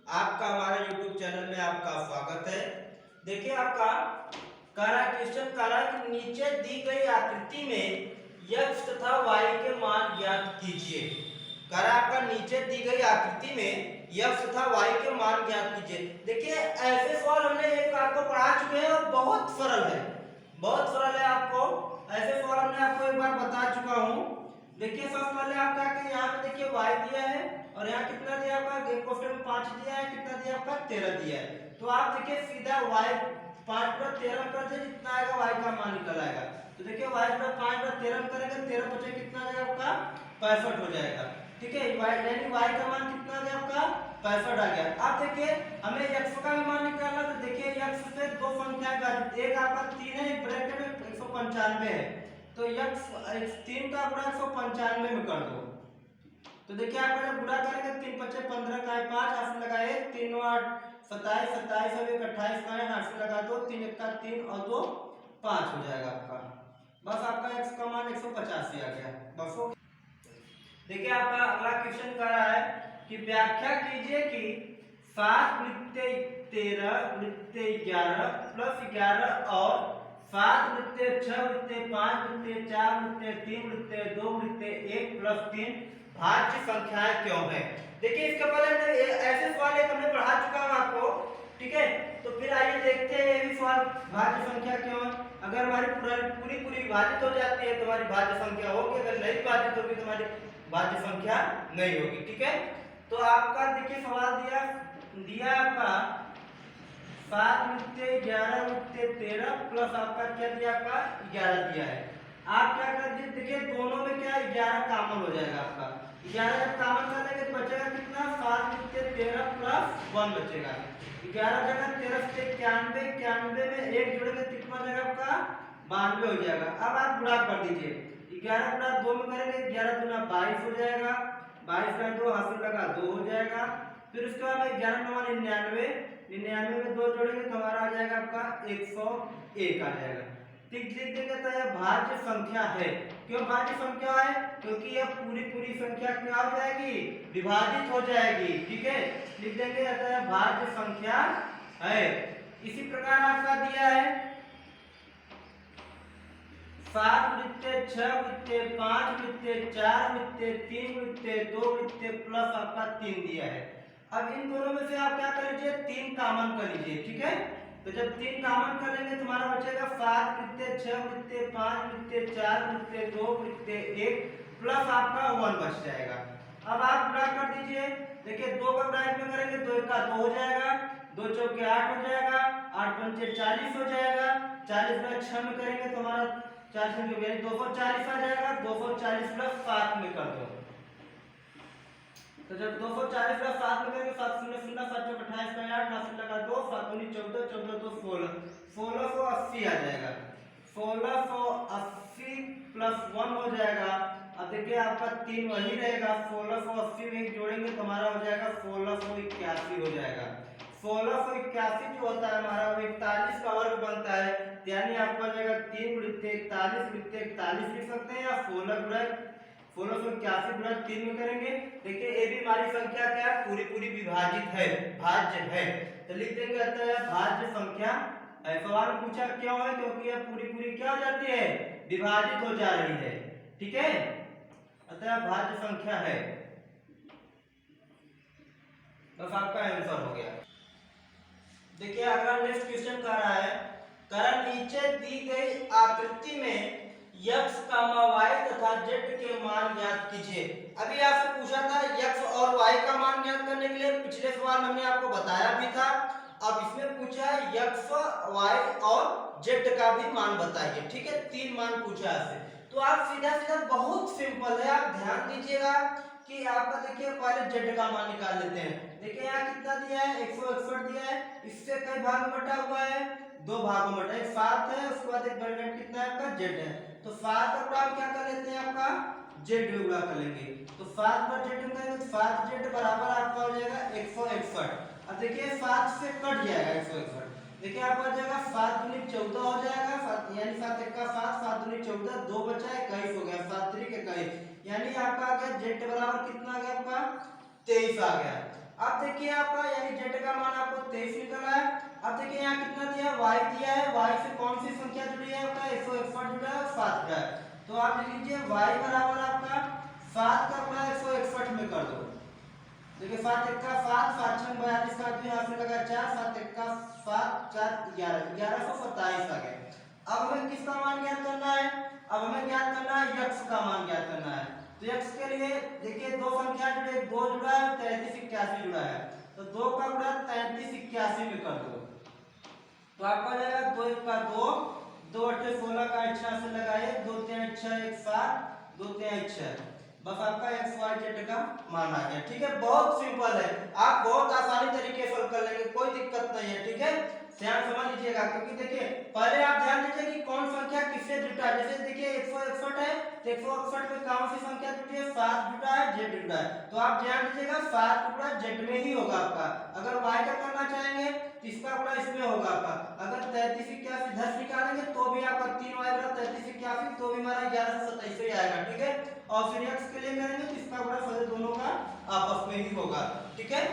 आपका हमारे YouTube channel में आपका स्वागत है। देखिए आपका क्वेश्चन कह रहा है कि नीचे दी गई आकृति में x तथा y के मान ज्ञात कीजिए। कह रहा है आपका नीचे दी गई आकृति में x तथा y के मान ज्ञात कीजिए। देखिए ऐसे सवाल हमने एक आपको पढ़ा चुके हैं और बहुत सरल है, बहुत सरल है। आपको ऐसे सवाल हमने आपको एक बार बता चुका हूँ। देखिए सबसे पहले आपका यहाँ पे देखिए y दिया है और यहाँ कितना दिया आपका क्वेश्चन में 5 दिया है, कितना दिया आपका 13 दिया है। तो आप देखिए सीधा y 5 पर 13 कर दे, जितना आएगा y का मान निकल आएगा। तो देखिए y पर 5 पर 13 करेंगे, 13 बचे कितना आ जाएगा आपका 65 हो जाएगा। ठीक है, यानी y का मान कितना आ गया आपका 65 आ गया। अब देखिए हमें x का भी मान निकालना, तो देखिए x से दो संख्याएं विभाजित, एक आपका 3 है, एक ब्रैकेट में 195 है, तो x 3 का गुणा 195 में कर दो। तो देखिए आपका जब गुणा करेंगे 3 5 15 का 5 8 लगाए 3 9 8 27 27 और 1 28 का 8 से लगा दो 3 1 का 3 और 2 5 हो जाएगा आपका। बस आपका x का मान 185 आ गया। बस हो। देखिए आपका अगला क्वेश्चन कर रहा है कि व्याख्या कीजिए कि 7 वृत्ते 13 वृत्ते 11 प्लस 11 और 7 वृत्ते 6 वृत्ते 5 वृत्ते 4 वृत्ते 3 वृत्ते 2 वृत्ते 1 प्लस 3 भाज्य संख्याएं क्यों है। देखिए इसके पहले ऐसे सवाल एक हमने पढ़ा चुका हूं आपको, ठीक है। तो फिर आइए देखते हैं ये भी सवाल, भाज्य संख्या क्यों है। अगर हमारी पूरी पूरी विभाजित हो जाती है तो हमारी भाज्य संख्या होगी, अगर नहीं विभाजित होगी तो हमारी भाज्य संख्या नहीं होगी। ठीक है, तो आपका देखिए सवाल दिया आपका 7 वृत्ते 11 वृत्ते 13 प्लस आपका क्या दिया आपका 11 दिया है। आप क्या कर दीजिए, देखिए दोनों में क्या 11 कॉमन हो जाएगा आपका। 11 जब कॉमन कर लेंगे तो बचेगा कितना 7 वृत्ते 13 प्लस 1 बचेगा। 11 जगह 13 से 91, 91 में 1 जोड़ेंगे कितना हो जाएगा आपका 92 हो जाएगा। अब आप गुणा कर दीजिए, 11 गुणा 2 में करेंगे 11 दूना 22 हो जाएगा, 22 का 2 हासिल लगा 2 हो जाएगा। फिर उसके बाद 11 9 99, 99 में 2 जोड़ेंगे तो हमारा आ जाएगा आपका 101 आ जाएगा। ठीक लिख देंगे तो यह भाज्य संख्या है। क्यों भाज्य संख्या है, क्योंकि यह पूरी पूरी संख्या क्या हो जाएगी विभाजित हो जाएगी। ठीक है, लिख देंगे यह भाज्य संख्या है। इसी प्रकार आपका दिया है 7 वृत्ते 6 वृत्ते 5 वृत्ते 4 वृत्ते 3 वृत्ते 2 वृत्ते प्लस आपका 3 दिया है। अब इन दोनों में से आप क्या कर लीजिए 3 कॉमन कर लीजिए। ठीक है, तो जब 3 कॉमन कर लेंगे तुम्हारा बचेगा 7 वृत्ते 6 वृत्ते 5 वृत्ते 4 वृत्ते 2 वृत्ते 1 प्लस आपका 1 बच जाएगा। अब आप गुणा कर दीजिए, देखिए 2 का ब्रैकेट में करेंगे 2 का 2 हो जाएगा, 2 चौके 8 हो जाएगा, 8 पंचे 40 हो जाएगा, 40 में 6 में करेंगे तो हमारा 4 से 240 आ जाएगा। 240 प्लस 7 में कर दो, तो जब 240 प्लस 7 में करेंगे 7 0 0 7 चौक 28 का 8 हासिल लगा 2 7 दूनी 14 14 2 16 1680 आ जाएगा। 1680 प्लस 1 हो जाएगा। अब देखिए आपका 3 वही रहेगा, 1680 में जोड़ेंगे तो हमारा हो जाएगा 1681 हो जाएगा। 1681 जो होता है हमारा वो 41 का वर्ग बनता है, यानी आपका जाएगा 3 वृत्ते 41 वृत्ते 41 लिख सकते हैं या 16 गुणा 1681 गुणा 3 में करेंगे। देखिए ये भी हमारी संख्या क्या है पूरी पूरी विभाजित है, भाज्य है, तो लिख देंगे अतः भाज्य संख्या। सवाल पूछा क्यों है, क्योंकि यह पूरी पूरी क्या हो जाती है विभाजित हो जा रही है। ठीक है, अतः भाज्य संख्या है। बस आपका आंसर हो गया। देखिए अगला नेक्स्ट क्वेश्चन कर रहा है, कारण नीचे दी गई आकृति में x, y तथा z के मान ज्ञात कीजिए। अभी आपसे पूछा था x और y का मान ज्ञात करने के लिए, पिछले सवाल हमने आपको बताया भी था। अब इसमें पूछा है x, y और z का भी मान बताइए। ठीक है, 3 मान पूछा है। तो आप सीधा सीधा बहुत सिंपल है, आप ध्यान दीजिएगा कि आपका देखिए पहले z का मान निकाल लेते हैं। देखिए यहाँ कितना दिया है 161 दिया है, इससे कई भाग में बटा हुआ है 2 भागों में बटा, 7 है, उसके बाद एक ब्रैकेट कितना है आपका z है, तो 7 का गुणा क्या कर लेते हैं आपका z में गुणा कर लेंगे, तो 7 पर z में करेंगे तो 7z बराबर आपका हो जाएगा 161। अब देखिए 7 से कट जाएगा 161, देखिए आपका हो जाएगा 7 दूनी 14 हो जाएगा, 7 यानी 7 1 का 7 7 दूनी 14 2 बचा 21 हो गया, 7 3 के 21, यानी आपका आ गया z बराबर कितना आ गया आपका 23 आ गया। अब देखिए आपका यानी z का मान आपको 23 निकला है। अब देखिए यहाँ कितना दिया है, y दिया है, y से कौन सी संख्या जुड़ी है आपका 161 जुड़ा है और 7 जुड़ा है। तो आप लिख लीजिए y बराबर आपका 7 का गुणा 161 में कर दो। देखिए 7 एक का 7, 7 छंग 42 का भी यहाँ से लगा 4, 7 एक का 7, 4 11, 1127 आ गया। अब हमें किसका मान ज्ञात करना है, अब हमें ज्ञात करना है x का मान ज्ञात करना है। तो x के लिए देखिए दो संख्या जुड़े, 2 जुड़ा है 33 81 जुड़ा है। तो 2 का गुणा 33 81 में कर दो तो आपका आ जाएगा 2 1 का 2, 2 8 16 का 6 से लगाए, 2 3 6 1 7, 2 3 6, बस आपका x y z का मान आ गया। ठीक है, बहुत सिंपल है, आप बहुत आसानी तरीके से कर लेंगे, कोई दिक्कत नहीं है। ठीक है, ध्यान समझ लीजिएगा, क्योंकि देखिए पहले आप ध्यान दीजिए कि कौन संख्या किससे जुटा है। जैसे देखिए 161 है तो 161 में कौन सी संख्या जुटी है, 7 जुटा है, z जुटा है। तो आप ध्यान दीजिएगा 7 गुणा z में ही होगा आपका। अगर y का करना चाहेंगे तो इसका गुणा इसमें होगा आपका। अगर 33 81 10 निकालेंगे तो भी आपका 3y बराबर 33 81, तो भी हमारा 1127 ही आएगा। ठीक है, और फिर x के लिए करेंगे तो इसका गुणा दोनों का आपस में ही होगा। ठीक है।